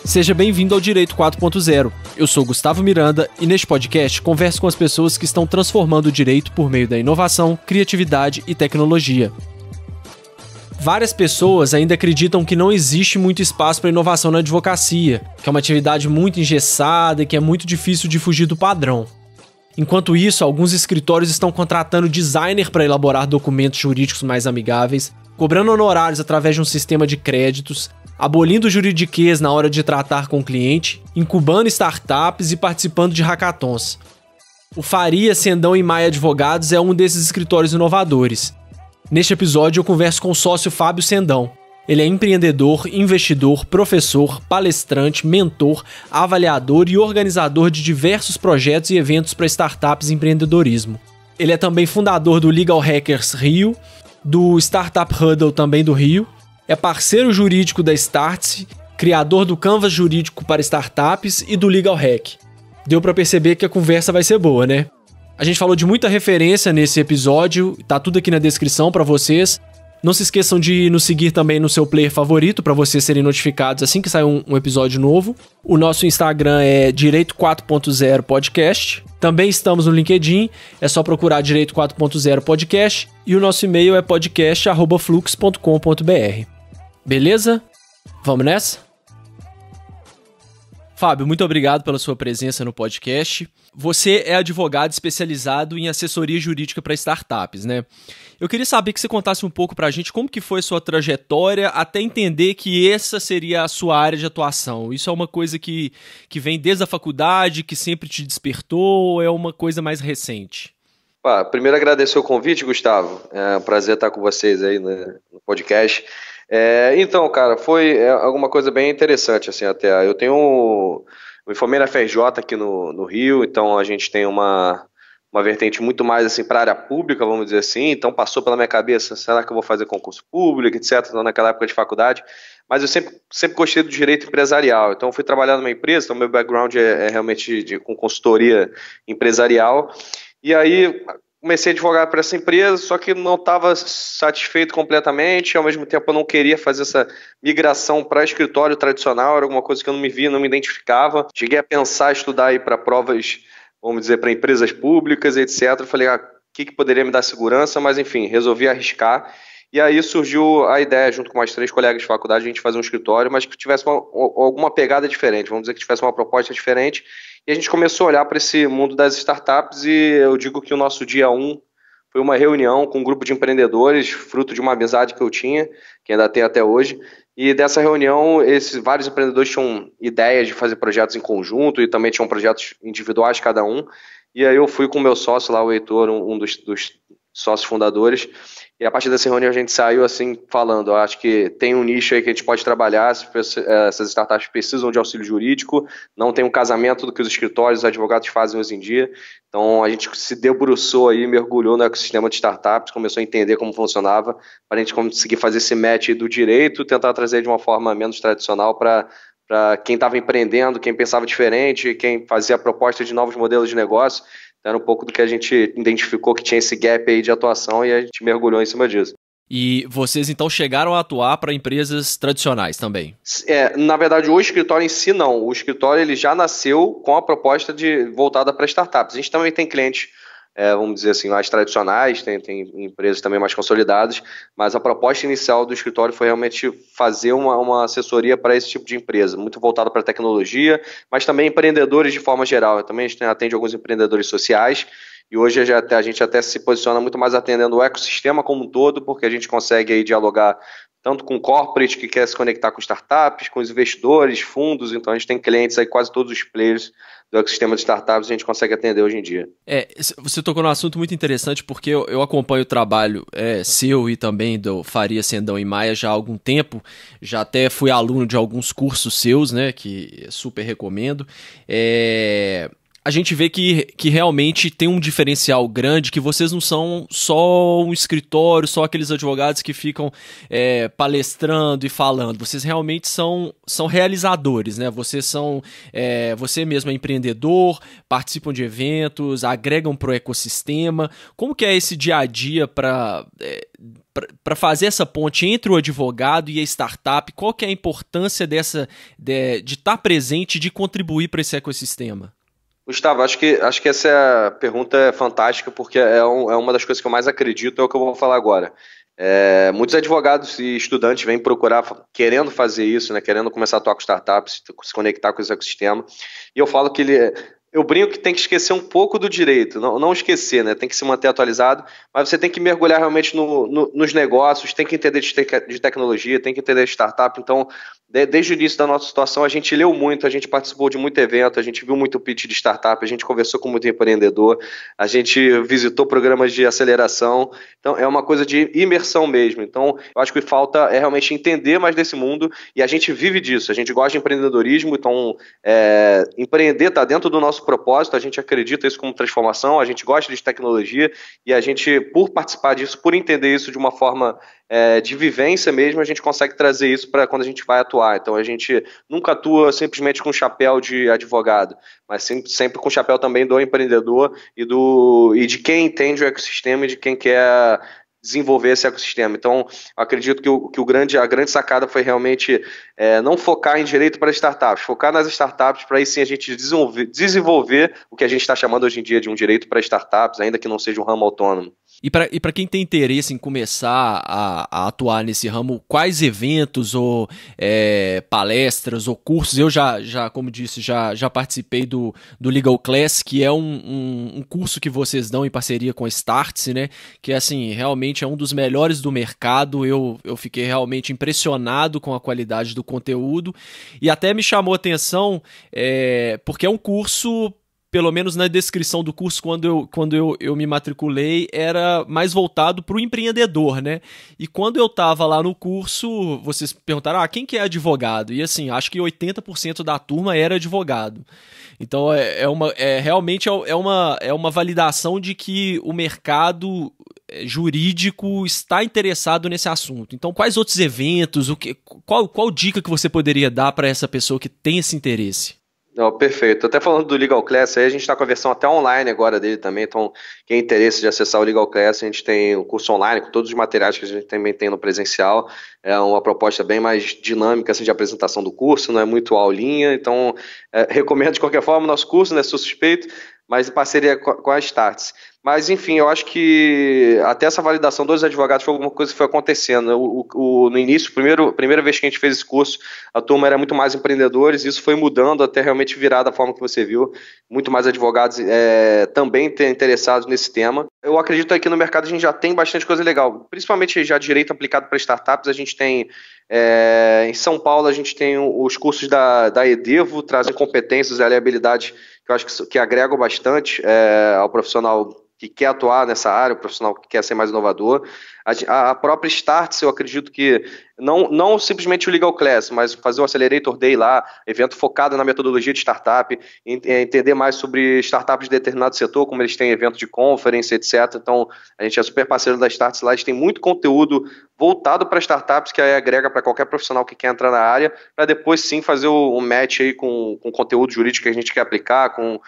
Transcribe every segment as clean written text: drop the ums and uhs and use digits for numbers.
Seja bem-vindo ao Direito 4.0. Eu sou Gustavo Miranda e neste podcast converso com as pessoas que estão transformando o direito por meio da inovação, criatividade e tecnologia. Várias pessoas ainda acreditam que não existe muito espaço para inovação na advocacia, que é uma atividade muito engessada e que é muito difícil de fugir do padrão. Enquanto isso, alguns escritórios estão contratando designer para elaborar documentos jurídicos mais amigáveis, cobrando honorários através de um sistema de créditos, abolindo o juridiquês na hora de tratar com o cliente, incubando startups e participando de hackathons. O Faria, Sendão e Maia Advogados é um desses escritórios inovadores. Neste episódio eu converso com o sócio Fábio Sendão. Ele é empreendedor, investidor, professor, palestrante, mentor, avaliador e organizador de diversos projetos e eventos para startups e empreendedorismo. Ele é também fundador do Legal Hackers Rio, do Startup Huddle também do Rio, é parceiro jurídico da Startse, criador do Canvas Jurídico para Startups e do Legal Hack. Deu para perceber que a conversa vai ser boa, né? A gente falou de muita referência nesse episódio, tá tudo aqui na descrição para vocês. Não se esqueçam de nos seguir também no seu player favorito para vocês serem notificados assim que sair um episódio novo. O nosso Instagram é Direito 4.0 Podcast. Também estamos no LinkedIn, é só procurar Direito 4.0 Podcast. E o nosso e-mail é podcast@flux.com.br. Beleza? Vamos nessa? Fábio, muito obrigado pela sua presença no podcast. Você é advogado especializado em assessoria jurídica para startups, né? Eu queria saber que você contasse um pouco para a gente como que foi a sua trajetória até entender que essa seria a sua área de atuação. Isso é uma coisa que vem desde a faculdade, que sempre te despertou, ou é uma coisa mais recente? Primeiro agradecer o convite, Gustavo. É um prazer estar com vocês aí no podcast. Então, cara, foi alguma coisa bem interessante, assim, até. Eu me formei na FRJ aqui no Rio, então a gente tem uma vertente muito mais, assim, para a área pública, vamos dizer assim, então passou pela minha cabeça, será que eu vou fazer concurso público, etc., então, naquela época de faculdade, mas eu sempre gostei do direito empresarial, então eu fui trabalhar numa empresa, então meu background é realmente com consultoria empresarial, e aí comecei a advogar para essa empresa, só que não estava satisfeito completamente, ao mesmo tempo eu não queria fazer essa migração para escritório tradicional, era alguma coisa que eu não me via, não me identificava. Cheguei a pensar, estudar aí para provas, vamos dizer, para empresas públicas, etc. Falei, o que poderia me dar segurança, mas enfim, resolvi arriscar. E aí surgiu a ideia, junto com mais 3 colegas de faculdade, a gente fazer um escritório, mas que tivesse alguma pegada diferente, vamos dizer que tivesse uma proposta diferente. E a gente começou a olhar para esse mundo das startups e eu digo que o nosso dia 1 foi uma reunião com um grupo de empreendedores, fruto de uma amizade que eu tinha, que ainda tem até hoje. E dessa reunião, vários empreendedores tinham ideias de fazer projetos em conjunto e também tinham projetos individuais cada um. E aí eu fui com o meu sócio lá, o Heitor, um dos sócios fundadores. E a partir dessa reunião a gente saiu assim falando, acho que tem um nicho aí que a gente pode trabalhar, essas startups precisam de auxílio jurídico, não tem um casamento do que os escritórios, os advogados fazem hoje em dia, então a gente se debruçou aí, mergulhou no ecossistema de startups, começou a entender como funcionava, para a gente conseguir fazer esse match do direito, tentar trazer de uma forma menos tradicional para quem estava empreendendo, quem pensava diferente, quem fazia a proposta de novos modelos de negócio. Era um pouco do que a gente identificou que tinha esse gap aí de atuação e a gente mergulhou em cima disso. E vocês então chegaram a atuar para empresas tradicionais também? Na verdade, o escritório em si não. O escritório ele já nasceu com a proposta voltada para startups. A gente também tem clientes, vamos dizer assim, mais tradicionais, tem empresas também mais consolidadas, mas a proposta inicial do escritório foi realmente fazer uma assessoria para esse tipo de empresa, muito voltada para tecnologia, mas também empreendedores de forma geral. Também a gente atende alguns empreendedores sociais e hoje a gente até se posiciona muito mais atendendo o ecossistema como um todo, porque a gente consegue aí dialogar tanto com corporate que quer se conectar com startups, com os investidores, fundos, então a gente tem clientes aí, quase todos os players do ecossistema de startups a gente consegue atender hoje em dia. Você tocou num assunto muito interessante porque eu acompanho o trabalho seu e também do Faria, Sendão e Maia já há algum tempo, já até fui aluno de alguns cursos seus, né, que super recomendo. a gente vê que realmente tem um diferencial grande, que vocês não são só um escritório, só aqueles advogados que ficam palestrando e falando. Vocês realmente são realizadores, né? Você mesmo é empreendedor, participam de eventos, agregam para o ecossistema. Como que é esse dia a dia para fazer essa ponte entre o advogado e a startup? Qual que é a importância de estar presente, de contribuir para esse ecossistema? Gustavo, acho que essa pergunta é fantástica, porque é uma das coisas que eu mais acredito, é o que eu vou falar agora. Muitos advogados e estudantes vêm procurar, querendo fazer isso, né, querendo começar a atuar com startups, se conectar com esse ecossistema, e eu falo que eu brinco que tem que esquecer um pouco do direito, não esquecer, né? Tem que se manter atualizado, mas você tem que mergulhar realmente nos negócios, tem que entender de tecnologia, tem que entender de startup. Então, desde o início da nossa situação, a gente leu muito, a gente participou de muito evento, a gente viu muito pitch de startup, a gente conversou com muito empreendedor, a gente visitou programas de aceleração. Então, é uma coisa de imersão mesmo. Então, eu acho que falta realmente entender mais desse mundo, e a gente vive disso, a gente gosta de empreendedorismo, então empreender está dentro do nosso propósito, a gente acredita isso como transformação, a gente gosta de tecnologia, e a gente, por participar disso, por entender isso de uma forma de vivência mesmo, a gente consegue trazer isso para quando a gente vai atuar. Então a gente nunca atua simplesmente com o chapéu de advogado, mas sempre com o chapéu também do empreendedor e de quem entende o ecossistema e de quem quer desenvolver esse ecossistema. Então, eu acredito que a grande sacada foi realmente não focar em direito para startups, focar nas startups para aí sim a gente desenvolver o que a gente está chamando hoje em dia de um direito para startups, ainda que não seja um ramo autônomo. E para quem tem interesse em começar a atuar nesse ramo, quais eventos ou palestras ou cursos? Eu já como disse, já participei do Legal Class, que é um curso que vocês dão em parceria com a Startse, né? Que assim, realmente é um dos melhores do mercado. Eu fiquei realmente impressionado com a qualidade do conteúdo e até me chamou a atenção porque é um curso, pelo menos na descrição do curso, quando eu me matriculei, era mais voltado para o empreendedor, né? E quando eu estava lá no curso, vocês perguntaram, quem que é advogado? E assim, acho que 80% da turma era advogado. Então, realmente é uma validação de que o mercado jurídico está interessado nesse assunto. Então, quais outros eventos, qual dica que você poderia dar para essa pessoa que tem esse interesse? Não, perfeito. Até falando do Legal Class, aí a gente está com a versão até online agora dele também, então quem tem interesse de acessar o Legal Class, a gente tem o curso online com todos os materiais que a gente também tem no presencial. É uma proposta bem mais dinâmica assim, de apresentação do curso, não é muito aulinha, então recomendo de qualquer forma o nosso curso, né? Sou suspeito, mas em parceria com a Startse. Mas, enfim, eu acho que até essa validação dos advogados foi alguma coisa que foi acontecendo. No início, primeira vez que a gente fez esse curso, a turma era muito mais empreendedores, e isso foi mudando até realmente virar da forma que você viu. Muito mais advogados também interessados nesse tema. Eu acredito que aqui no mercado a gente já tem bastante coisa legal, principalmente já direito aplicado para startups. A gente tem, em São Paulo, a gente tem os cursos da Edevo, trazem competências e habilidades que eu acho que agregam bastante ao profissional que quer atuar nessa área, o profissional que quer ser mais inovador. A própria Startse, eu acredito que não simplesmente o Legal Class, mas fazer o Accelerator Day lá, evento focado na metodologia de startup, entender mais sobre startups de determinado setor, como eles têm evento de conference, etc. Então, a gente é super parceiro da Startse lá, a gente tem muito conteúdo voltado para startups, que aí agrega para qualquer profissional que quer entrar na área, para depois sim fazer o match aí com o conteúdo jurídico que a gente quer aplicar, com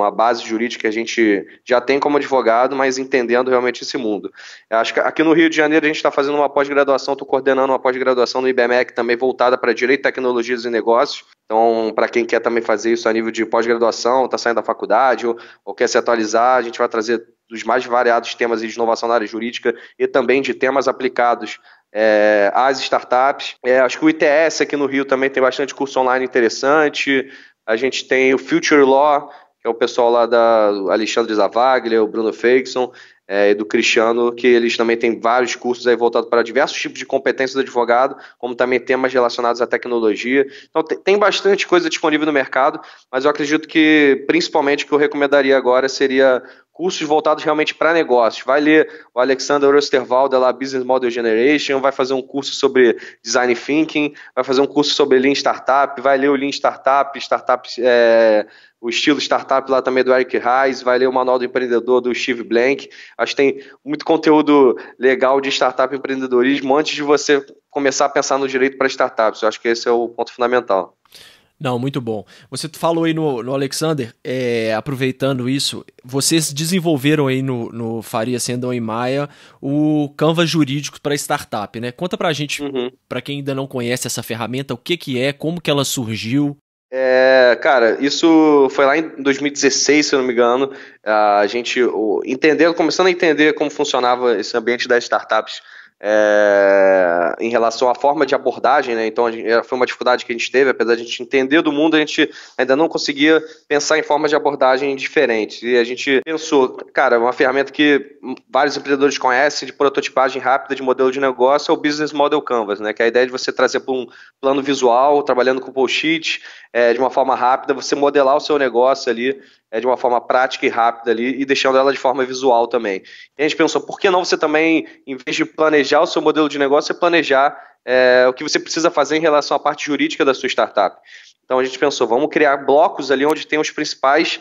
a base jurídica que a gente já tem como advogado, mas entendendo realmente esse mundo. Eu acho que aqui no Rio de Janeiro a gente está fazendo uma pós-graduação, estou coordenando uma pós-graduação no IBMEC também voltada para Direito, Tecnologias e Negócios. Então, para quem quer também fazer isso a nível de pós-graduação, está saindo da faculdade ou quer se atualizar, a gente vai trazer dos mais variados temas de inovação na área jurídica e também de temas aplicados às startups. Acho que o ITS aqui no Rio também tem bastante curso online interessante. A gente tem o Future Law, que é o pessoal lá da Alexandre Zavaglia, o Bruno Feixson, e do Cristiano, que eles também têm vários cursos aí voltados para diversos tipos de competências do advogado, como também temas relacionados à tecnologia. Então tem bastante coisa disponível no mercado, mas eu acredito que principalmente o que eu recomendaria agora seria cursos voltados realmente para negócios. Vai ler o Alexander Osterwalder lá, Business Model Generation, vai fazer um curso sobre Design Thinking, vai fazer um curso sobre Lean Startup, vai ler o Lean Startup, o estilo startup lá também do Eric Ries, vai ler o Manual do Empreendedor do Steve Blank. Acho que tem muito conteúdo legal de startup e empreendedorismo antes de você começar a pensar no direito para startups. Eu acho que esse é o ponto fundamental. Não, muito bom. Você falou aí no Alexander, aproveitando isso, vocês desenvolveram aí no Faria, Sendon e Maia o Canvas jurídico para startup, né? Conta pra gente, para quem ainda não conhece essa ferramenta, o que é, como que ela surgiu. Cara, isso foi lá em 2016, se eu não me engano, a gente começando a entender como funcionava esse ambiente das startups em relação à forma de abordagem, né? Então foi uma dificuldade que a gente teve, apesar de a gente entender do mundo, a gente ainda não conseguia pensar em formas de abordagem diferentes. E a gente pensou, cara, uma ferramenta que vários empreendedores conhecem de prototipagem rápida de modelo de negócio é o Business Model Canvas, né? Que é a ideia de você trazer para um plano visual, trabalhando com post-it, de uma forma rápida, você modelar o seu negócio ali de uma forma prática e rápida ali e deixando ela de forma visual também. E a gente pensou, por que não você também, em vez de planejar o seu modelo de negócio, você planejar o que você precisa fazer em relação à parte jurídica da sua startup. Então a gente pensou, vamos criar blocos ali onde tem os principais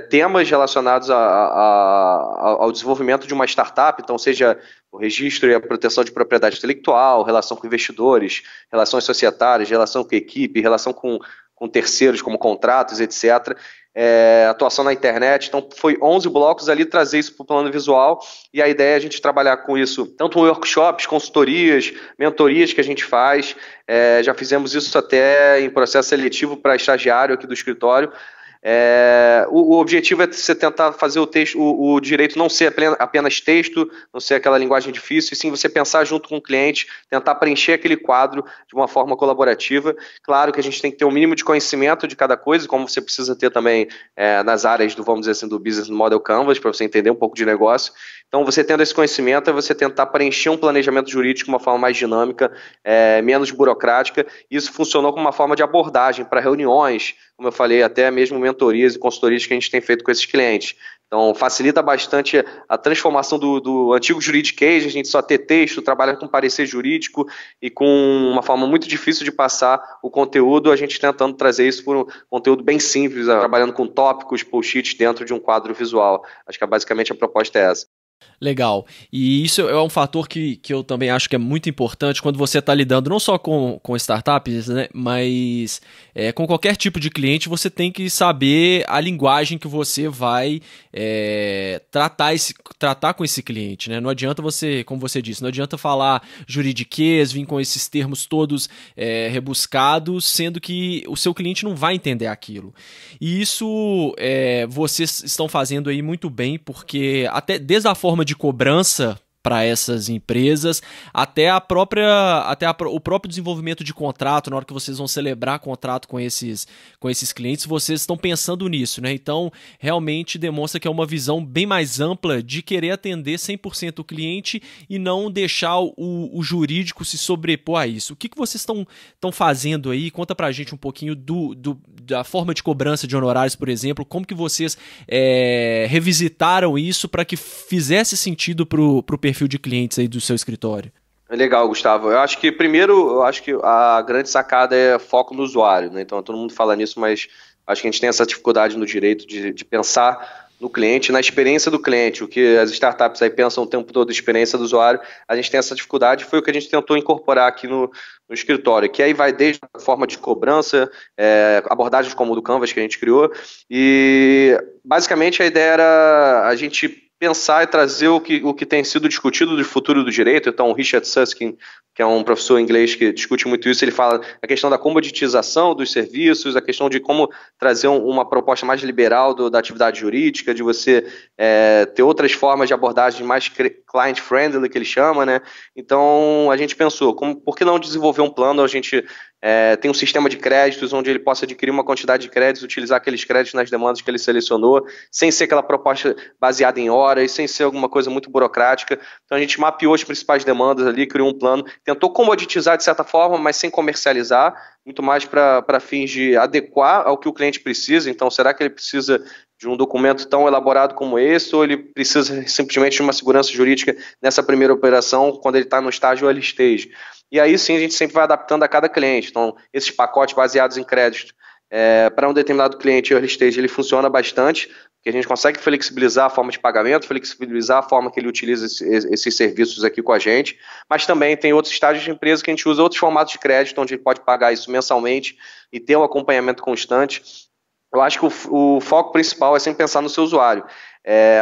temas relacionados ao desenvolvimento de uma startup, então seja o registro e a proteção de propriedade intelectual, relação com investidores, relações societárias, relação com equipe, relação com terceiros, como contratos, etc., atuação na internet. Então foi 11 blocos ali, trazer isso para o plano visual, e a ideia é a gente trabalhar com isso, tanto em workshops, consultorias, mentorias que a gente faz, já fizemos isso até em processo seletivo para estagiário aqui do escritório. O objetivo é você tentar fazer o direito não ser apenas texto, não ser aquela linguagem difícil, e sim você pensar junto com o cliente, tentar preencher aquele quadro de uma forma colaborativa. Claro que a gente tem que ter um mínimo de conhecimento de cada coisa, como você precisa ter também nas áreas vamos dizer assim, do Business Model Canvas, para você entender um pouco de negócio. Então, você tendo esse conhecimento, é você tentar preencher um planejamento jurídico de uma forma mais dinâmica, menos burocrática. Isso funcionou como uma forma de abordagem para reuniões, como eu falei, até mesmo mentorias e consultorias que a gente tem feito com esses clientes. Então, facilita bastante a transformação do antigo juridiquês, a gente só ter texto, trabalha com parecer jurídico e com uma forma muito difícil de passar o conteúdo, a gente tentando trazer isso por um conteúdo bem simples, trabalhando com tópicos, post-its dentro de um quadro visual. Acho que basicamente a proposta é essa. Legal. E isso é um fator que eu também acho que é muito importante quando você está lidando não só com startups, né, mas com qualquer tipo de cliente, você tem que saber a linguagem que você vai tratar com esse cliente, né? Não adianta você, como você disse, não adianta falar juridiquês, vir com esses termos todos rebuscados, sendo que o seu cliente não vai entender aquilo. E isso vocês estão fazendo aí muito bem, porque até desde a forma de cobrança para essas empresas, até o próprio desenvolvimento de contrato, na hora que vocês vão celebrar contrato com esses clientes, vocês estão pensando nisso, né? Então, realmente demonstra que é uma visão bem mais ampla de querer atender 100% o cliente e não deixar o jurídico se sobrepor a isso. O que vocês estão fazendo aí? Conta pra gente um pouquinho da forma de cobrança de honorários, por exemplo, como que vocês revisitaram isso para que fizesse sentido pro perfil de clientes aí do seu escritório? Legal, Gustavo. Eu acho que a grande sacada é foco no usuário, né? Então todo mundo fala nisso, mas acho que a gente tem essa dificuldade no direito de pensar no cliente, na experiência do cliente. O que as startups aí pensam o tempo todo, experiência do usuário, a gente tem essa dificuldade, foi o que a gente tentou incorporar aqui no escritório, que aí vai desde a forma de cobrança, abordagens como o do Canvas que a gente criou, e basicamente a ideia era a gente pensar e trazer o que tem sido discutido do futuro do direito. Então, o Richard Susskind, que é um professor inglês que discute muito isso, ele fala a questão da comoditização dos serviços, a questão de como trazer uma proposta mais liberal da atividade jurídica, de você ter outras formas de abordagem mais client-friendly, que ele chama, né? Então, a gente pensou, por que não desenvolver um plano? A gente tem um sistema de créditos onde ele possa adquirir uma quantidade de créditos, utilizar aqueles créditos nas demandas que ele selecionou, sem ser aquela proposta baseada em horas, sem ser alguma coisa muito burocrática. Então a gente mapeou as principais demandas ali, criou um plano, tentou comoditizar de certa forma, mas sem comercializar, muito mais para fins de adequar ao que o cliente precisa. Então, será que ele precisa de um documento tão elaborado como esse, ou ele precisa simplesmente de uma segurança jurídica nessa primeira operação, quando ele está no estágio early stage. E aí sim a gente sempre vai adaptando a cada cliente. Então, esses pacotes baseados em crédito, para um determinado cliente early stage, ele funciona bastante, porque a gente consegue flexibilizar a forma de pagamento, flexibilizar a forma que ele utiliza esses serviços aqui com a gente, mas também tem outros estágios de empresa que a gente usa outros formatos de crédito, onde ele pode pagar isso mensalmente e ter um acompanhamento constante. Eu acho que o foco principal é sempre pensar no seu usuário.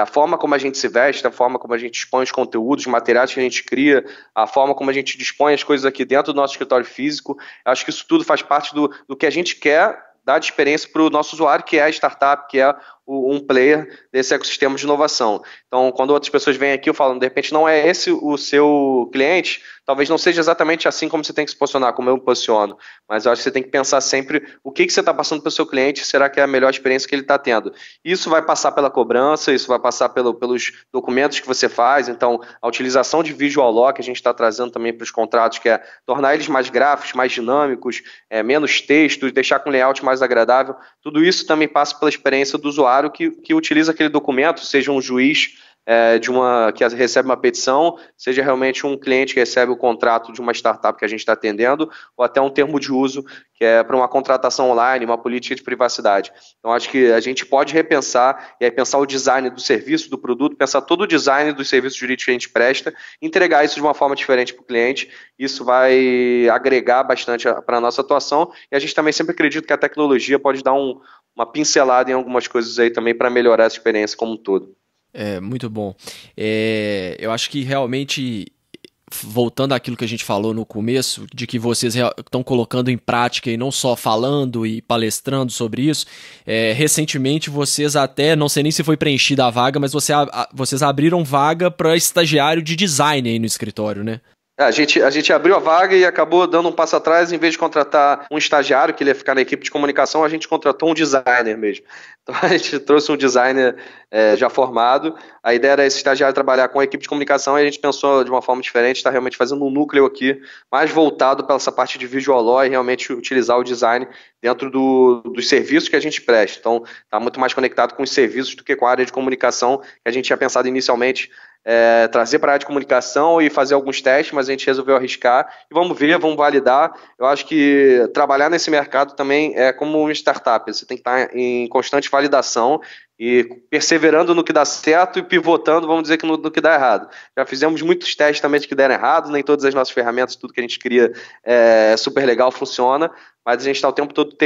A forma como a gente se veste, a forma como a gente expõe os conteúdos, os materiais que a gente cria, a forma como a gente dispõe as coisas aqui dentro do nosso escritório físico, eu acho que isso tudo faz parte do que a gente quer dar de experiência para o nosso usuário, que é a startup, que é um player desse ecossistema de inovação. Então, quando outras pessoas vêm aqui, eu falo, de repente não é esse o seu cliente, talvez não seja exatamente assim como você tem que se posicionar, como eu me posiciono, mas eu acho que você tem que pensar sempre o que você está passando para o seu cliente, será que é a melhor experiência que ele está tendo. Isso vai passar pela cobrança, isso vai passar pelos documentos que você faz, então a utilização de Visual Law que a gente está trazendo também para os contratos, que é tornar eles mais gráficos, mais dinâmicos, menos texto, deixar com layout mais agradável, tudo isso também passa pela experiência do usuário que utiliza aquele documento, seja um juiz que recebe uma petição, seja realmente um cliente que recebe o contrato de uma startup que a gente está atendendo, ou até um termo de uso que é para uma contratação online, uma política de privacidade. Então, acho que a gente pode repensar, e aí pensar o design do serviço, do produto, pensar todo o design dos serviços jurídicos que a gente presta, entregar isso de uma forma diferente para o cliente. Isso vai agregar bastante para a nossa atuação, e a gente também sempre acredita que a tecnologia pode dar uma pincelada em algumas coisas aí também para melhorar essa experiência como um todo. Muito bom. Eu acho que realmente, voltando àquilo que a gente falou no começo, de que vocês estão colocando em prática e não só falando e palestrando sobre isso, recentemente vocês até, não sei nem se foi preenchida a vaga, mas vocês abriram vaga para estagiário de design aí no escritório, né? A gente abriu a vaga e acabou dando um passo atrás, em vez de contratar um estagiário que ele ia ficar na equipe de comunicação, a gente contratou um designer mesmo. Então a gente trouxe um designer já formado, a ideia era esse estagiário trabalhar com a equipe de comunicação e a gente pensou de uma forma diferente, está realmente fazendo um núcleo aqui mais voltado para essa parte de Visual Law e realmente utilizar o design dentro dos serviços que a gente presta. Então está muito mais conectado com os serviços do que com a área de comunicação que a gente tinha pensado inicialmente trazer para a área de comunicação e fazer alguns testes, mas a gente resolveu arriscar e vamos ver, vamos validar. Eu acho que trabalhar nesse mercado também é como uma startup, você tem que estar em constante validação e perseverando no que dá certo e pivotando, vamos dizer, que no que dá errado. Já fizemos muitos testes também de que deram errado, nem todas as nossas ferramentas, tudo que a gente cria super legal, funciona, mas a gente está o tempo todo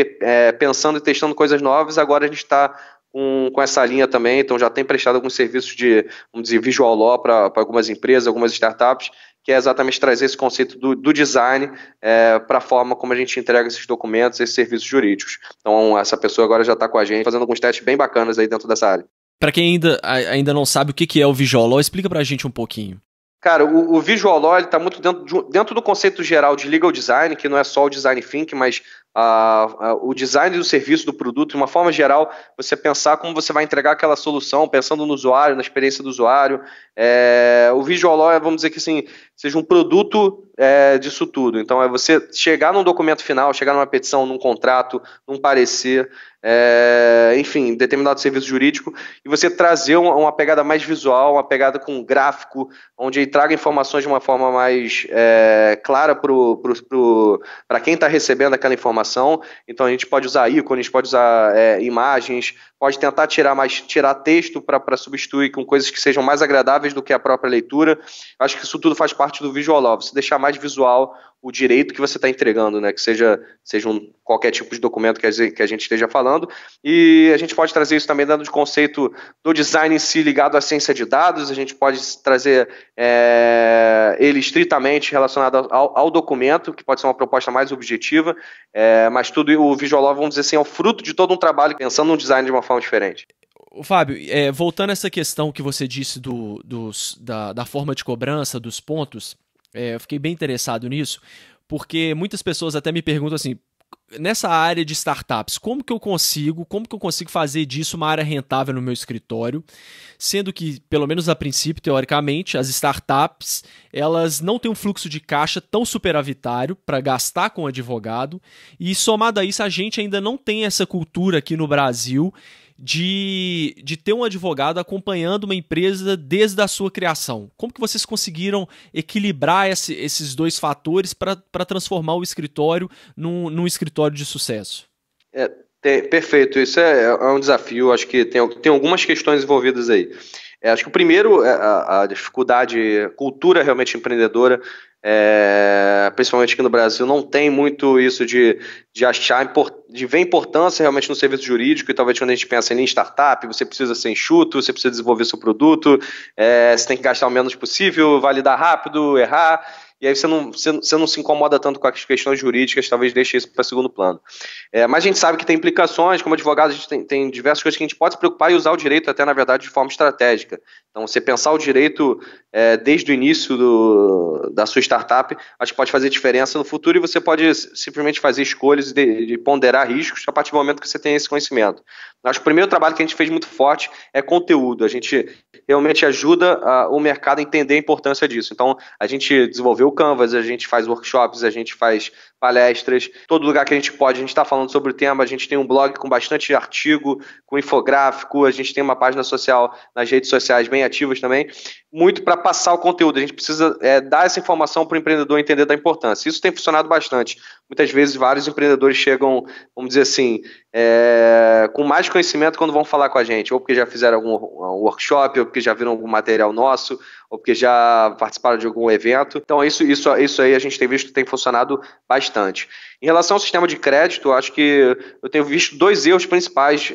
pensando e testando coisas novas, agora a gente está com essa linha também, então já tem prestado alguns serviços de, vamos dizer, Visual Law para algumas empresas, algumas startups, que é exatamente trazer esse conceito do design para a forma como a gente entrega esses documentos, esses serviços jurídicos. Então essa pessoa agora já está com a gente, fazendo alguns testes bem bacanas aí dentro dessa área. Para quem ainda não sabe o que é o Visual Law, explica para a gente um pouquinho. Cara, o Visual Law está muito dentro do conceito geral de legal design, que não é só o design thinking, mas o design do serviço, do produto, de uma forma geral, você pensar como você vai entregar aquela solução, pensando no usuário, na experiência do usuário. O Visual Law vamos dizer que assim, seja um produto disso tudo. Então, é você chegar num documento final, chegar numa petição, num contrato, num parecer, enfim, determinado serviço jurídico, e você trazer uma pegada mais visual, uma pegada com gráfico, onde ele traga informações de uma forma mais clara para quem está recebendo aquela informação. Então a gente pode usar ícone, a gente pode usar imagens, pode tentar tirar texto para substituir com coisas que sejam mais agradáveis do que a própria leitura. Acho que isso tudo faz parte do Visual Law, você deixar mais visual o direito que você está entregando, né? Que seja qualquer tipo de documento que a gente esteja falando, e a gente pode trazer isso também dentro do conceito do design em si ligado à ciência de dados, a gente pode trazer ele estritamente relacionado ao documento, que pode ser uma proposta mais objetiva, mas tudo o Visual Law, vamos dizer assim, é o fruto de todo um trabalho pensando no design de uma forma diferente. Fábio, voltando a essa questão que você disse da forma de cobrança, dos pontos, eu fiquei bem interessado nisso, porque muitas pessoas até me perguntam assim, nessa área de startups, como que eu consigo fazer disso uma área rentável no meu escritório, sendo que, pelo menos a princípio, teoricamente, as startups, elas não têm um fluxo de caixa tão superavitário para gastar com advogado, e somado a isso, a gente ainda não tem essa cultura aqui no Brasil de ter um advogado acompanhando uma empresa desde a sua criação. Como que vocês conseguiram equilibrar esses dois fatores para transformar o escritório num escritório de sucesso? Perfeito, isso é um desafio, acho que tem algumas questões envolvidas aí. Acho que o primeiro é a dificuldade, cultura realmente empreendedora, principalmente aqui no Brasil, não tem muito isso de ver importância realmente no serviço jurídico, e talvez quando a gente pensa em startup, você precisa ser enxuto, você precisa desenvolver seu produto, você tem que gastar o menos possível, validar rápido, errar, e aí você não se incomoda tanto com as questões jurídicas, talvez deixe isso para segundo plano. Mas a gente sabe que tem implicações, como advogado a gente tem diversas coisas que a gente pode se preocupar e usar o direito até, na verdade, de forma estratégica. Então, você pensar o direito desde o início da sua startup, acho que pode fazer diferença no futuro, e você pode simplesmente fazer escolhas de ponderar riscos a partir do momento que você tem esse conhecimento. Acho que o primeiro trabalho que a gente fez muito forte é conteúdo. A gente realmente ajuda o mercado a entender a importância disso. Então, a gente desenvolveu o Canvas, a gente faz workshops, a gente faz palestras, todo lugar que a gente pode, a gente está falando sobre o tema, a gente tem um blog com bastante artigo, com infográfico, a gente tem uma página social nas redes sociais bem ativas também, muito para passar o conteúdo. A gente precisa dar essa informação para o empreendedor entender da importância. Isso tem funcionado bastante. Muitas vezes vários empreendedores chegam, vamos dizer assim, com mais conhecimento quando vão falar com a gente, ou porque já fizeram algum workshop, ou porque já viram algum material nosso, ou porque já participaram de algum evento. Então isso aí a gente tem visto que tem funcionado bastante. Em relação ao sistema de crédito, acho que eu tenho visto dois erros principais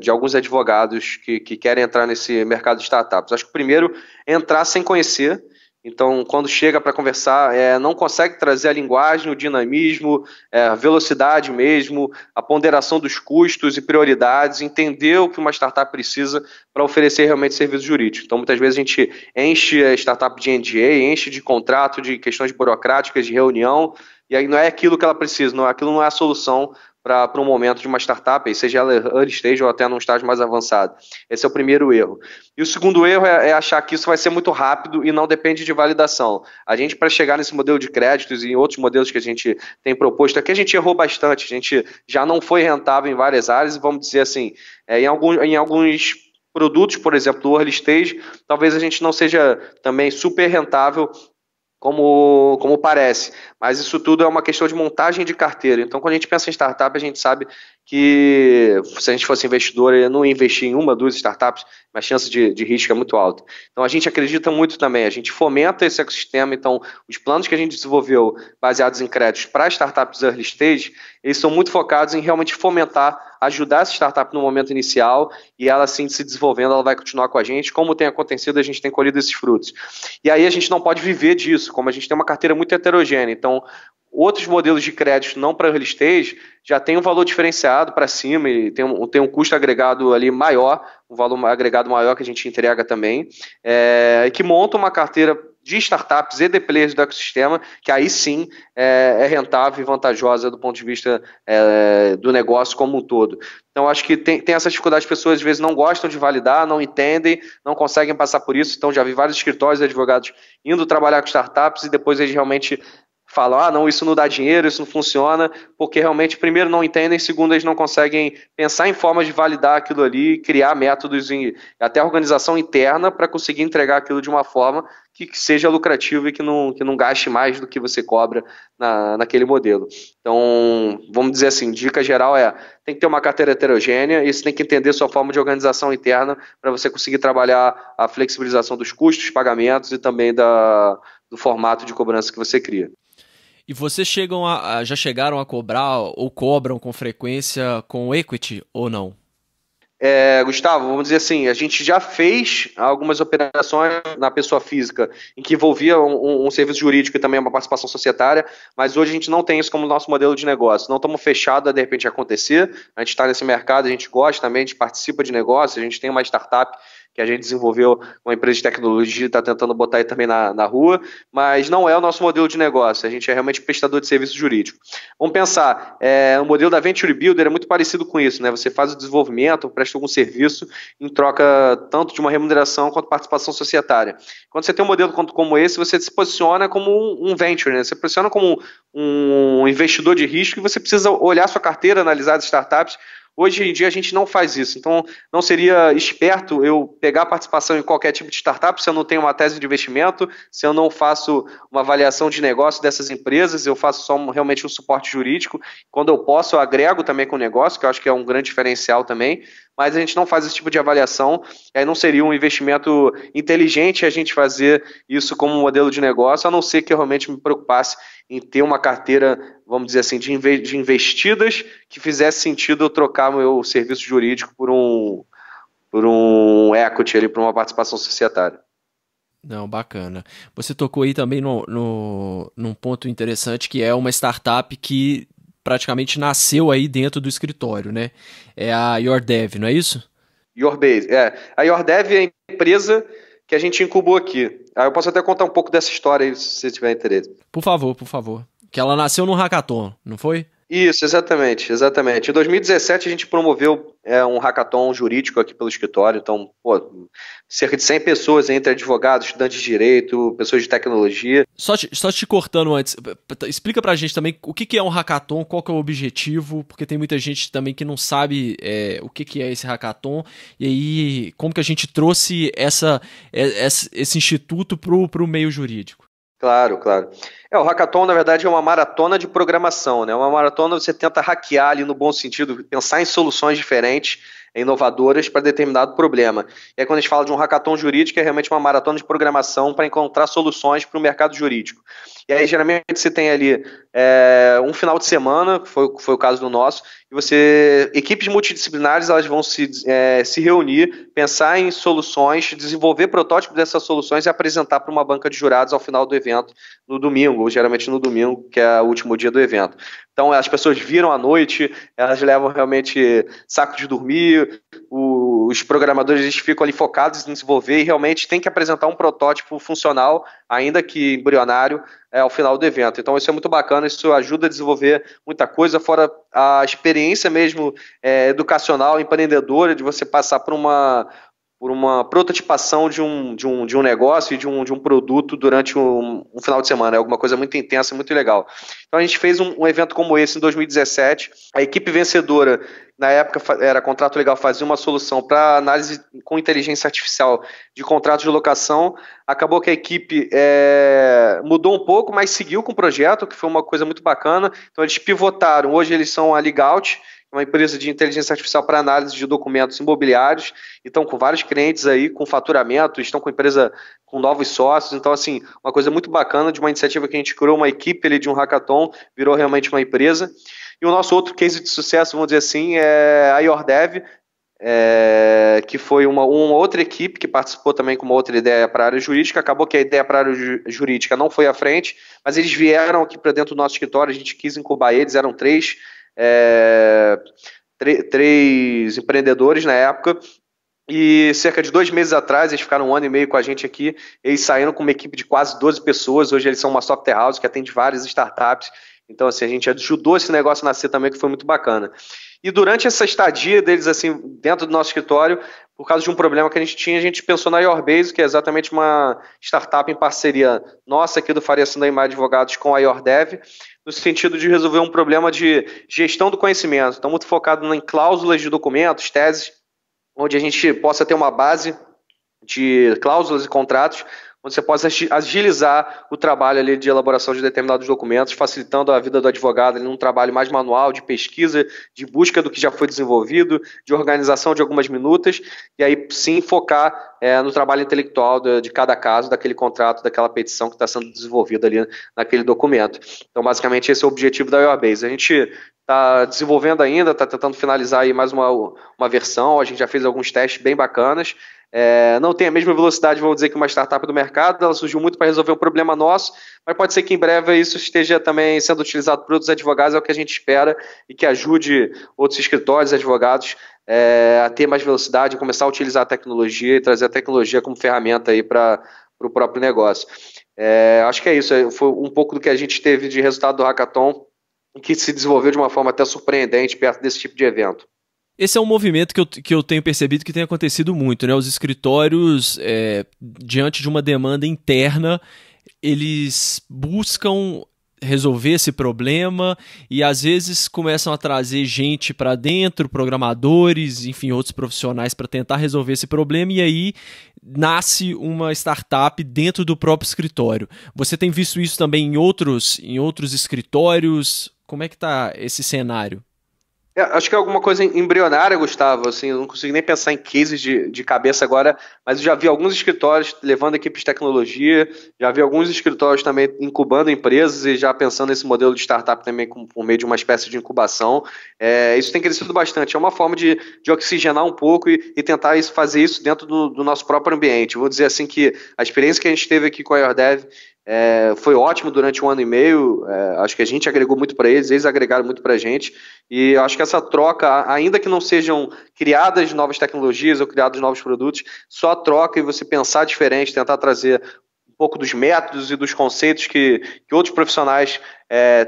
de alguns advogados que querem entrar nesse mercado de startups. Acho que o primeiro é entrar sem conhecer. Então, quando chega para conversar, não consegue trazer a linguagem, o dinamismo, a velocidade mesmo, a ponderação dos custos e prioridades, entender o que uma startup precisa para oferecer realmente serviço jurídico. Então, muitas vezes a gente enche a startup de NDA, enche de contrato, de questões burocráticas, de reunião, e aí não é aquilo que ela precisa, aquilo não é a solução para um momento de uma startup, seja ela early stage ou até num estágio mais avançado. Esse é o primeiro erro. E o segundo erro é achar que isso vai ser muito rápido e não depende de validação. A gente, para chegar nesse modelo de créditos e em outros modelos que a gente tem proposto aqui, a gente errou bastante, a gente já não foi rentável em várias áreas, e vamos dizer assim, em alguns produtos, por exemplo, o early stage, talvez a gente não seja também super rentável como parece, mas isso tudo é uma questão de montagem de carteira. Então, quando a gente pensa em startup, a gente sabe que se a gente fosse investidor, eu não ia investir em uma, duas startups, mas a chance de risco é muito alta. Então, a gente acredita muito também, a gente fomenta esse ecossistema. Então, os planos que a gente desenvolveu baseados em créditos para startups early stage, eles são muito focados em realmente fomentar, ajudar essa startup no momento inicial, e ela, assim, se desenvolvendo, ela vai continuar com a gente. Como tem acontecido, a gente tem colhido esses frutos. E aí a gente não pode viver disso, como a gente tem uma carteira muito heterogênea. Então, outros modelos de crédito não para early stage já tem um valor diferenciado para cima e tem um custo agregado ali maior, um valor agregado maior que a gente entrega também, e que monta uma carteira de startups e de players do ecossistema, que aí sim é rentável e vantajosa do ponto de vista do negócio como um todo. Então, acho que tem essa dificuldade, as pessoas às vezes não gostam de validar, não entendem, não conseguem passar por isso. Então, já vi vários escritórios de advogados indo trabalhar com startups e depois eles realmente falam, não, isso não dá dinheiro, isso não funciona, porque realmente, primeiro, não entendem, segundo, eles não conseguem pensar em formas de validar aquilo ali, criar métodos e até organização interna para conseguir entregar aquilo de uma forma que seja lucrativo e que não gaste mais do que você cobra naquele modelo. Então, vamos dizer assim, dica geral tem que ter uma carteira heterogênea e você tem que entender sua forma de organização interna para você conseguir trabalhar a flexibilização dos custos, pagamentos e também do formato de cobrança que você cria. E vocês já chegaram a cobrar ou cobram com frequência com equity ou não? Gustavo, vamos dizer assim, a gente já fez algumas operações na pessoa física em que envolvia um serviço jurídico e também uma participação societária, mas hoje a gente não tem isso como nosso modelo de negócio. Não estamos fechados a de repente acontecer, a gente está nesse mercado, a gente gosta também, a gente participa de negócio, a gente tem uma startup que a gente desenvolveu, uma empresa de tecnologia, está tentando botar aí também na rua, mas não é o nosso modelo de negócio, a gente é realmente prestador de serviço jurídico. Vamos pensar, o modelo da Venture Builder é muito parecido com isso, né? Você faz o desenvolvimento, presta algum serviço em troca tanto de uma remuneração quanto participação societária. Quando você tem um modelo como esse, você se posiciona como um venture, né? Você se posiciona como um investidor de risco e você precisa olhar sua carteira, analisar as startups, Hoje em dia a gente não faz isso, então não seria esperto eu pegar participação em qualquer tipo de startup se eu não tenho uma tese de investimento, se eu não faço uma avaliação de negócio dessas empresas, eu faço só realmente um suporte jurídico. Quando eu posso, eu agrego também com o negócio, que eu acho que é um grande diferencial também, mas a gente não faz esse tipo de avaliação, e aí não seria um investimento inteligente a gente fazer isso como um modelo de negócio, a não ser que eu realmente me preocupasse em ter uma carteira, vamos dizer assim, de investidas que fizesse sentido eu trocar meu serviço jurídico por um equity ali, por uma participação societária. Não, bacana. Você tocou aí também num ponto interessante, que é uma startup que praticamente nasceu aí dentro do escritório, né? É a YourDev, não é isso? YourBase, A YourDev é a empresa que a gente incubou aqui. Eu posso até contar um pouco dessa história aí, se você tiver interesse. Por favor, por favor. Que ela nasceu num hackathon, não foi? Isso, exatamente, exatamente. Em 2017 a gente promoveu um hackathon jurídico aqui pelo escritório, então, cerca de 100 pessoas, entre advogados, estudantes de direito, pessoas de tecnologia. Só te cortando antes, explica pra gente também o que é um hackathon, qual que é o objetivo, porque tem muita gente também que não sabe o que é esse hackathon, e aí como que a gente trouxe esse instituto pro meio jurídico. Claro, claro. O hackathon, na verdade, é uma maratona de programação, né? Uma maratona você tenta hackear ali no bom sentido, pensar em soluções diferentes, inovadoras para determinado problema. E aí quando a gente fala de um hackathon jurídico, é realmente uma maratona de programação para encontrar soluções para o mercado jurídico. E aí, geralmente, você tem ali um final de semana, que foi o caso do nosso, e equipes multidisciplinares, elas vão se reunir, pensar em soluções, desenvolver protótipos dessas soluções e apresentar para uma banca de jurados ao final do evento, no domingo, ou geralmente no domingo, que é o último dia do evento. Então, as pessoas viram à noite, elas levam realmente saco de dormir, os programadores eles ficam ali focados em desenvolver e realmente tem que apresentar um protótipo funcional, ainda que embrionário, ao final do evento. Então isso é muito bacana, isso ajuda a desenvolver muita coisa, fora a experiência mesmo educacional, empreendedora, de você passar por uma prototipação de um negócio e de um produto durante um final de semana. É alguma coisa muito intensa, muito legal. Então a gente fez um evento como esse em 2017. A equipe vencedora, na época era Contrato Legal, fazia uma solução para análise com inteligência artificial de contratos de locação. Acabou que a equipe mudou um pouco, mas seguiu com o projeto, que foi uma coisa muito bacana. Então eles pivotaram. Hoje eles são a Legout, uma empresa de inteligência artificial para análise de documentos imobiliários, e estão com vários clientes aí, com faturamento, estão com empresa com novos sócios. Então, assim, uma coisa muito bacana de uma iniciativa que a gente criou, uma equipe ali de um hackathon, virou realmente uma empresa. E o nosso outro case de sucesso, vamos dizer assim, é a YourDev, que foi uma outra equipe que participou também com uma outra ideia para a área jurídica. Acabou que a ideia para a área jurídica não foi à frente, mas eles vieram aqui para dentro do nosso escritório, a gente quis incubar eles, eram três empreendedores na época, e cerca de 2 meses atrás, eles ficaram 1 ano e meio com a gente aqui, eles saíram com uma equipe de quase 12 pessoas, hoje eles são uma software house que atende várias startups. Então assim, a gente ajudou esse negócio a nascer também, que foi muito bacana. E durante essa estadia deles assim, dentro do nosso escritório, por causa de um problema que a gente tinha, a gente pensou na YourBase, que é exatamente uma startup em parceria nossa aqui do Faria Sandaima Advogados com a YourDev, no sentido de resolver um problema de gestão do conhecimento. Então, muito focado em cláusulas de documentos, teses, onde a gente possa ter uma base de cláusulas e contratos, onde você possa agilizar o trabalho ali de elaboração de determinados documentos, facilitando a vida do advogado ali num trabalho mais manual, de pesquisa, de busca do que já foi desenvolvido, de organização de algumas minutas, e aí sim focar no trabalho intelectual de cada caso, daquele contrato, daquela petição que está sendo desenvolvida ali naquele documento. Então, basicamente, esse é o objetivo da YourBase. A gente está desenvolvendo ainda, está tentando finalizar aí mais uma versão, a gente já fez alguns testes bem bacanas. Não tem a mesma velocidade, vamos dizer, que uma startup do mercado, ela surgiu muito para resolver um problema nosso, mas pode ser que em breve isso esteja também sendo utilizado por outros advogados, é o que a gente espera, e que ajude outros escritórios, advogados, a ter mais velocidade, começar a utilizar a tecnologia e trazer a tecnologia como ferramenta aí para o próprio negócio. Acho que é isso, foi um pouco do que a gente teve de resultado do hackathon, que se desenvolveu de uma forma até surpreendente perto desse tipo de evento. Esse é um movimento que eu tenho percebido que tem acontecido muito, né? Os escritórios, diante de uma demanda interna, eles buscam resolver esse problema e às vezes começam a trazer gente para dentro, programadores, enfim, outros profissionais para tentar resolver esse problema e aí nasce uma startup dentro do próprio escritório. Você tem visto isso também em outros escritórios? Como é que tá esse cenário? Acho que é alguma coisa embrionária, Gustavo, assim, eu não consigo nem pensar em cases de cabeça agora, mas eu já vi alguns escritórios levando equipes de tecnologia, já vi alguns escritórios também incubando empresas e já pensando nesse modelo de startup também por meio de uma espécie de incubação. Isso tem crescido bastante, é uma forma de oxigenar um pouco e tentar fazer isso dentro do nosso próprio ambiente. Vou dizer assim que a experiência que a gente teve aqui com a AirDev foi ótimo durante 1 ano e meio, acho que a gente agregou muito para eles agregaram muito para a gente, e acho que essa troca, ainda que não sejam criadas novas tecnologias ou criados novos produtos, só a troca e você pensar diferente, tentar trazer um pouco dos métodos e dos conceitos que outros profissionais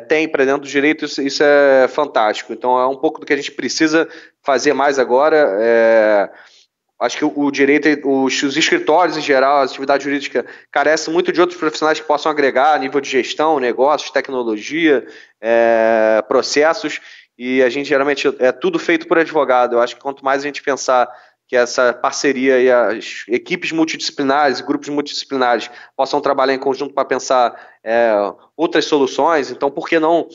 têm para dentro do direito, isso é fantástico. Então é um pouco do que a gente precisa fazer mais agora. Acho que o direito, os escritórios em geral, a atividade jurídica carece muito de outros profissionais que possam agregar a nível de gestão, negócios, tecnologia, processos, e a gente geralmente é tudo feito por advogado. Eu acho que quanto mais a gente pensar que essa parceria e as equipes multidisciplinares e grupos multidisciplinares possam trabalhar em conjunto para pensar outras soluções, então por que não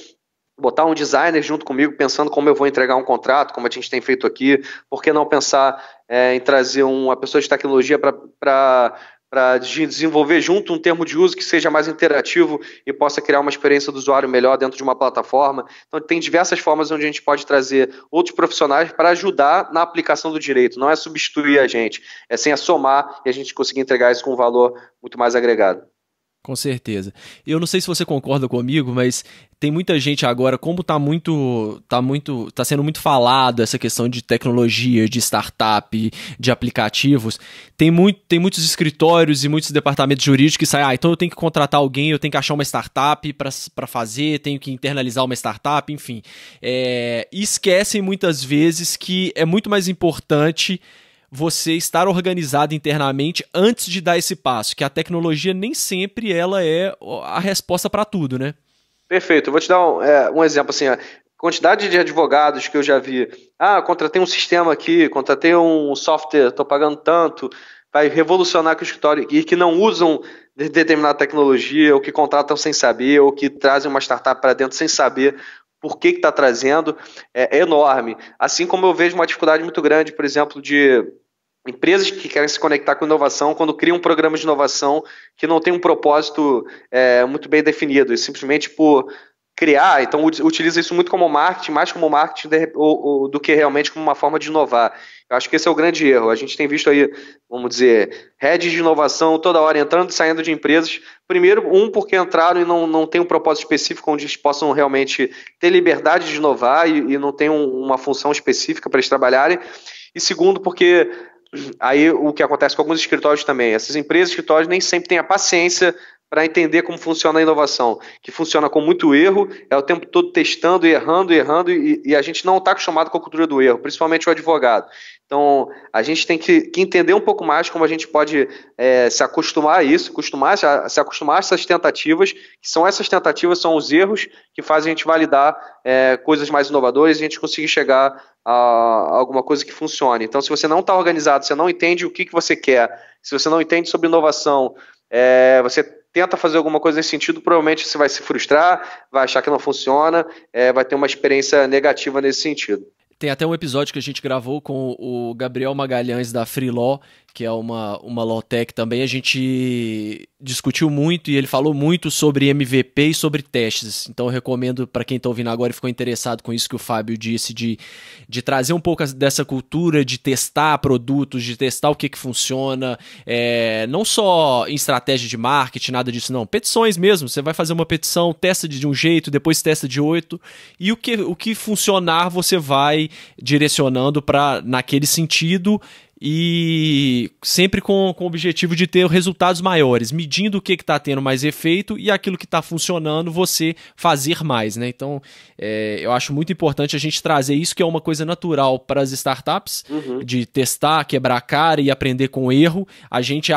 botar um designer junto comigo, pensando como eu vou entregar um contrato, como a gente tem feito aqui, por que não pensar em trazer uma pessoa de tecnologia para desenvolver junto um termo de uso que seja mais interativo e possa criar uma experiência do usuário melhor dentro de uma plataforma. Então tem diversas formas onde a gente pode trazer outros profissionais para ajudar na aplicação do direito, não é substituir a gente, é sim somar e a gente conseguir entregar isso com um valor muito mais agregado. Com certeza. Eu não sei se você concorda comigo, mas tem muita gente agora, como tá sendo muito falado essa questão de tecnologia, de startup, de aplicativos, tem muitos escritórios e muitos departamentos jurídicos que saem, então eu tenho que contratar alguém, eu tenho que achar uma startup para fazer, tenho que internalizar uma startup, enfim. E esquecem muitas vezes que é muito mais importante você estar organizado internamente antes de dar esse passo, que a tecnologia nem sempre ela é a resposta para tudo, né? Perfeito, eu vou te dar um exemplo, assim, a quantidade de advogados que eu já vi, contratei um sistema aqui, contratei um software, estou pagando tanto, vai revolucionar o escritório, e que não usam determinada tecnologia, ou que contratam sem saber, ou que trazem uma startup para dentro sem saber por que está trazendo, é enorme. Assim como eu vejo uma dificuldade muito grande, por exemplo, de empresas que querem se conectar com inovação, quando criam um programa de inovação que não tem um propósito muito bem definido, e simplesmente por criar, então utiliza isso muito como marketing, mais como marketing do que realmente como uma forma de inovar. Eu acho que esse é o grande erro. A gente tem visto aí, vamos dizer, heads de inovação toda hora entrando e saindo de empresas. Primeiro, porque entraram e não tem um propósito específico onde eles possam realmente ter liberdade de inovar e não tem uma função específica para eles trabalharem. E segundo, porque aí o que acontece com alguns escritórios também, essas empresas, escritórios nem sempre têm a paciência para entender como funciona a inovação, que funciona com muito erro, é o tempo todo testando e errando, e a gente não está acostumado com a cultura do erro, principalmente o advogado. Então, a gente tem que entender um pouco mais como a gente pode se acostumar a isso, se acostumar a essas tentativas, que são essas tentativas, são os erros que fazem a gente validar coisas mais inovadoras e a gente conseguir chegar a alguma coisa que funcione. Então, se você não está organizado, você não entende o que você quer, se você não entende sobre inovação, você tenta fazer alguma coisa nesse sentido, provavelmente você vai se frustrar, vai achar que não funciona, vai ter uma experiência negativa nesse sentido. Tem até um episódio que a gente gravou com o Gabriel Magalhães da Freelaw, que é uma law tech também. A gente discutiu muito e ele falou muito sobre MVP e sobre testes. Então eu recomendo para quem está ouvindo agora e ficou interessado com isso que o Fábio disse, de trazer um pouco dessa cultura de testar produtos, de testar o que funciona, não só em estratégia de marketing, nada disso não. Petições mesmo, você vai fazer uma petição, testa de um jeito, depois testa de outro, e o que funcionar você vai direcionando para naquele sentido. e sempre com o objetivo de ter resultados maiores, medindo o que está tendo mais efeito e aquilo que está funcionando, você fazer mais, né? Então, eu acho muito importante a gente trazer isso, que é uma coisa natural para as startups, de testar, quebrar a cara e aprender com o erro. A gente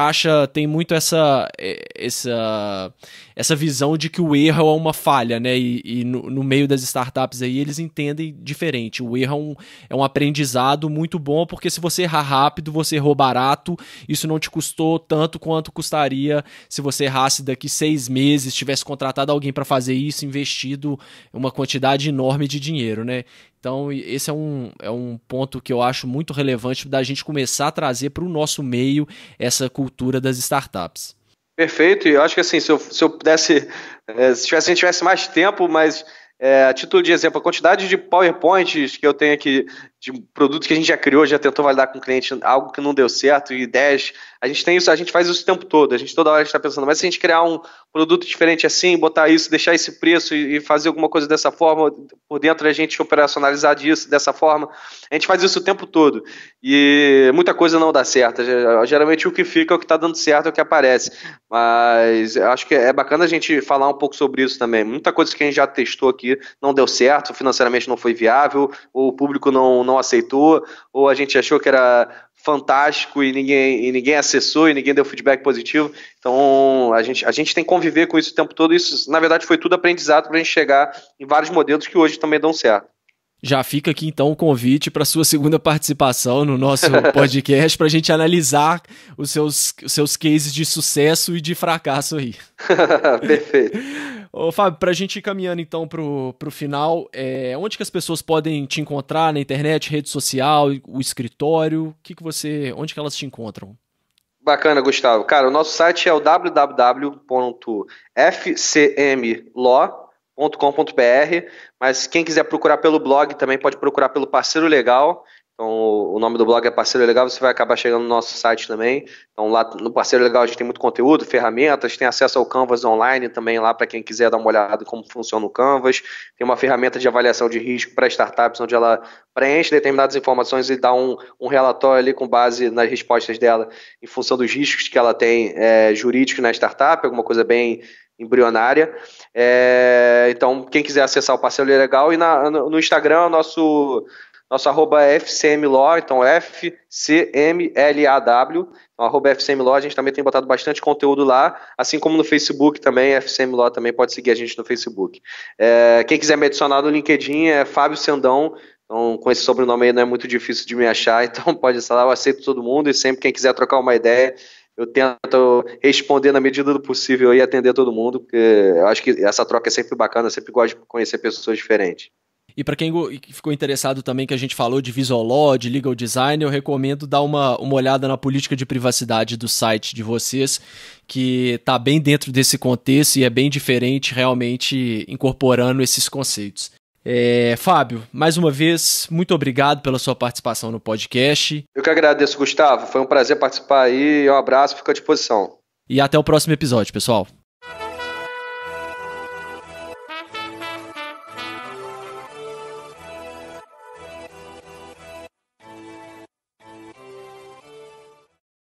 tem muito essa visão de que o erro é uma falha, né? E no meio das startups aí eles entendem diferente. O erro é um aprendizado muito bom, porque se você errar rápido, você errou barato, isso não te custou tanto quanto custaria se você errasse daqui 6 meses, tivesse contratado alguém para fazer isso, investido uma quantidade enorme de dinheiro, né? Então, esse é um ponto que eu acho muito relevante da gente começar a trazer para o nosso meio essa cultura das startups. Perfeito, e eu acho que assim, se eu pudesse, se a gente tivesse mais tempo, mas a título de exemplo, a quantidade de PowerPoints que eu tenho aqui, de produtos que a gente já criou, já tentou validar com o cliente, algo que não deu certo, e ideias, a gente tem isso, a gente faz isso o tempo todo, a gente toda hora está pensando, mas se a gente criar um produto diferente assim, botar isso, deixar esse preço e fazer alguma coisa dessa forma, por dentro a gente operacionalizar disso, dessa forma, a gente faz isso o tempo todo, e muita coisa não dá certo, geralmente o que fica é o que está dando certo, é o que aparece, mas eu acho que é bacana a gente falar um pouco sobre isso também, muita coisa que a gente já testou aqui não deu certo, financeiramente não foi viável, ou o público não aceitou, ou a gente achou que era fantástico e ninguém acessou e ninguém deu feedback positivo. Então a gente tem que conviver com isso o tempo todo. Isso, na verdade, foi tudo aprendizado para a gente chegar em vários modelos que hoje também dão certo. Já fica aqui então o convite para sua segunda participação no nosso podcast para a gente analisar os seus cases de sucesso e de fracasso aí. Perfeito. Ô, Fábio, para a gente ir caminhando então pro final, onde que as pessoas podem te encontrar na internet, rede social, o escritório? Onde que elas te encontram? Bacana, Gustavo. Cara, o nosso site é o www.fcmlaw.com.br, mas quem quiser procurar pelo blog também pode procurar pelo Parceiro Legal. Então, o nome do blog é Parceiro Legal, você vai acabar chegando no nosso site também. Então, lá no Parceiro Legal a gente tem muito conteúdo, ferramentas, tem acesso ao Canvas online também lá para quem quiser dar uma olhada em como funciona o Canvas. Tem uma ferramenta de avaliação de risco para startups, onde ela preenche determinadas informações e dá um relatório ali com base nas respostas dela em função dos riscos que ela tem jurídicos na startup, alguma coisa bem embrionária. Então, quem quiser acessar o Parceiro Legal, e no Instagram, nosso arroba FCMLaw, então FCMLAW, então, arroba FCMLaw, a gente também tem botado bastante conteúdo lá, assim como no Facebook também, FCMLaw também pode seguir a gente no Facebook. Quem quiser me adicionar no LinkedIn é Fábio Sendão, então com esse sobrenome aí não é muito difícil de me achar, então pode estar lá, eu aceito todo mundo, e sempre quem quiser trocar uma ideia, eu tento responder na medida do possível e atender todo mundo, porque eu acho que essa troca é sempre bacana, eu sempre gosto de conhecer pessoas diferentes. E para quem ficou interessado também, que a gente falou de Visual Law, de Legal Design, eu recomendo dar uma olhada na política de privacidade do site de vocês, que está bem dentro desse contexto e é bem diferente, realmente incorporando esses conceitos. Fábio, mais uma vez, muito obrigado pela sua participação no podcast. Eu que agradeço, Gustavo. Foi um prazer participar aí. Um abraço, fico à disposição. E até o próximo episódio, pessoal.